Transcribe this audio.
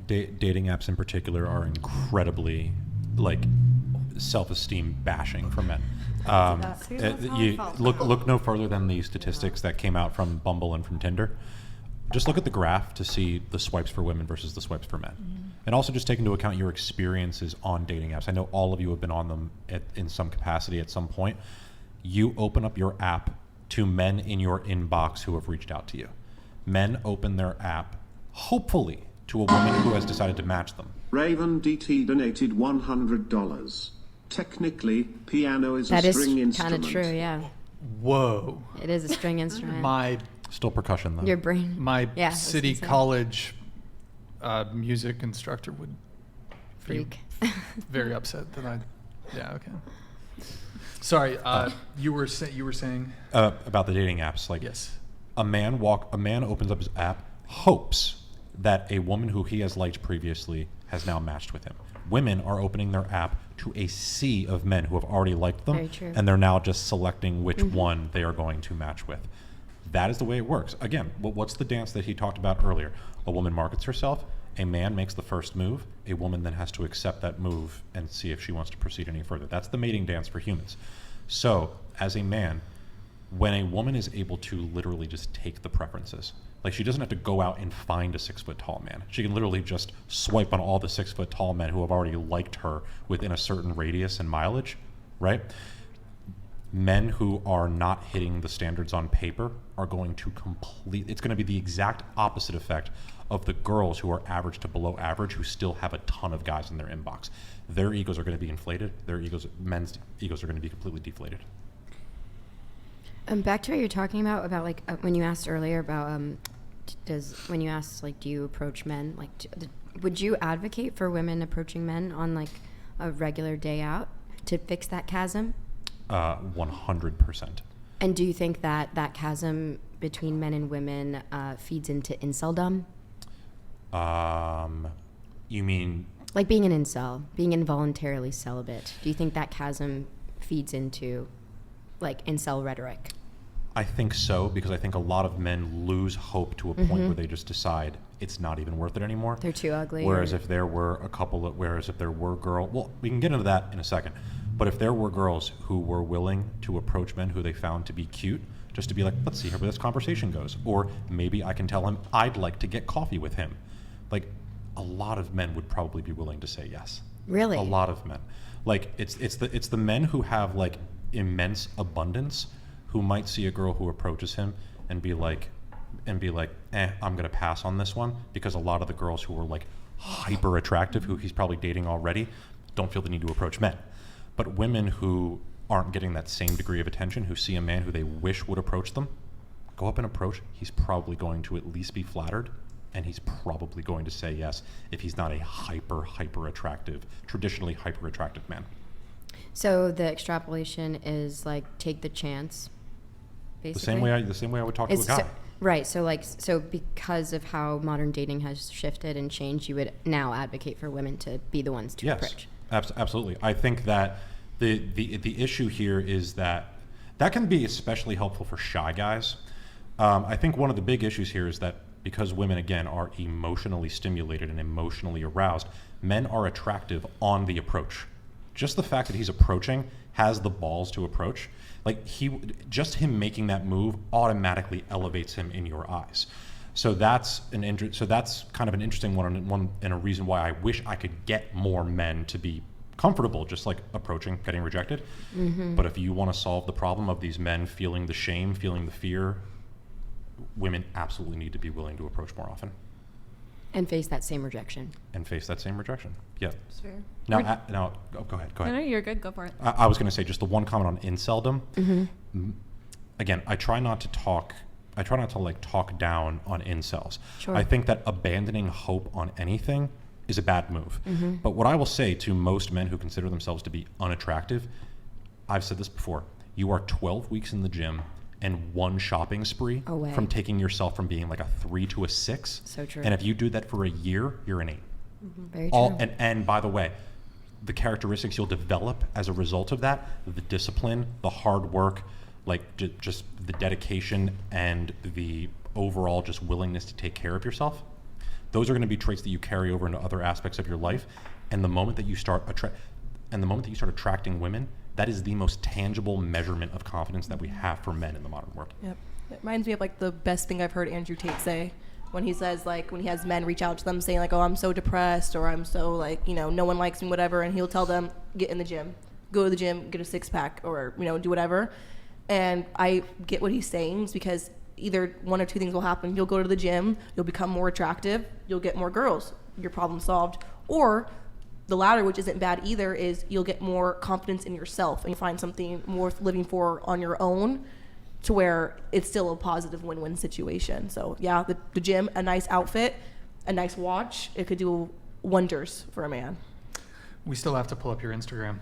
dating apps in particular are incredibly like self-esteem bashing for men. You look no further than the statistics that came out from Bumble and from Tinder. Just look at the graph to see the swipes for women versus the swipes for men. And also just take into account your experiences on dating apps. I know all of you have been on them in some capacity at some point. You open up your app to men in your inbox who have reached out to you. Men open their app, hopefully, to a woman who has decided to match them. Raven DT donated $100. Technically, piano is a string instrument. That is kind of true, yeah. Whoa. It is a string instrument. Still percussion, though. Your brain. My city college music instructor would freak. Very upset that I. Yeah. Okay. Sorry. You were saying about the dating apps. Like, yes. A man opens up his app, hopes that a woman who he has liked previously has now matched with him. Women are opening their app to a sea of men who have already liked them, and they're now just selecting which one they are going to match with. That is the way it works. Again, what's the dance that he talked about earlier? A woman markets herself, a man makes the first move, a woman then has to accept that move and see if she wants to proceed any further. That's the mating dance for humans. So, as a man, when a woman is able to literally just take the preferences, like she doesn't have to go out and find a 6-foot-tall man. She can literally just swipe on all the 6-foot-tall men who have already liked her within a certain radius and mileage, right? Men who are not hitting the standards on paper are going to it's going to be the exact opposite effect of the girls who are average to below average who still have a ton of guys in their inbox. Their egos are going to be inflated. Men's egos are going to be completely deflated. Back to what you're talking about like when you asked earlier about when you asked like, do you approach men? Like, would you advocate for women approaching men on like a regular day out to fix that chasm? 100%. And do you think that chasm between men and women feeds into inceldom? You mean like being an incel, being involuntarily celibate? Do you think that chasm feeds into like incel rhetoric? I think so, because I think a lot of men lose hope to a point where they just decide it's not even worth it anymore. They're too ugly. Whereas if there were girls, well, we can get into that in a second. But if there were girls who were willing to approach men who they found to be cute, just to be like, let's see how this conversation goes. Or maybe I can tell him I'd like to get coffee with him. Like, a lot of men would probably be willing to say yes. Really? A lot of men. Like, it's the men who have like immense abundance who might see a girl who approaches him and be like, I'm gonna pass on this one, because a lot of the girls who are like hyper attractive, who he's probably dating already, don't feel the need to approach men. But women who aren't getting that same degree of attention, who see a man who they wish would approach them, go up and approach, he's probably going to at least be flattered, and he's probably going to say yes if he's not a hyper attractive, traditionally hyper attractive man. So the extrapolation is like, take the chance, basically. The same way I would talk to a guy. Right. So because of how modern dating has shifted and changed, you would now advocate for women to be the ones to approach. Absolutely. I think that the issue here is that can be especially helpful for shy guys. I think one of the big issues here is that because women, again, are emotionally stimulated and emotionally aroused, men are attractive on the approach. Just the fact that he's approaching, has the balls to approach, like him making that move automatically elevates him in your eyes. So that's kind of an interesting one, and a reason why I wish I could get more men to be comfortable just like approaching, getting rejected. But if you want to solve the problem of these men feeling the shame, feeling the fear, women absolutely need to be willing to approach more often. And face that same rejection. Yeah. That's fair. Now, go ahead. No, you're good. Go for it. I was going to say just the one comment on inceldom. Again, I try not to talk down on incels. Sure. I think that abandoning hope on anything is a bad move. But what I will say to most men who consider themselves to be unattractive, I've said this before, you are 12 weeks in the gym and one shopping spree from taking yourself from being like a 3 to a 6. So true. And if you do that for a year, you're an 8. Very true. And by the way, the characteristics you'll develop as a result of that, the discipline, the hard work, like just the dedication and the overall just willingness to take care of yourself, those are going to be traits that you carry over into other aspects of your life. And the moment that you start attracting women, that is the most tangible measurement of confidence that we have for men in the modern world. Yep. It reminds me of like the best thing I've heard Andrew Tate say when he says like when he has men reach out to them saying like, oh, I'm so depressed or I'm so like, you know, no one likes me, whatever. And he'll tell them, get in the gym, go to the gym, get a 6-pack or, you know, do whatever. And I get what he's saying because either one or two things will happen. You'll go to the gym, you'll become more attractive, you'll get more girls, your problem solved. Or the latter, which isn't bad either, is you'll get more confidence in yourself and you find something worth living for on your own to where it's still a positive win-win situation. So yeah, the gym, a nice outfit, a nice watch, it could do wonders for a man. We still have to pull up your Instagram.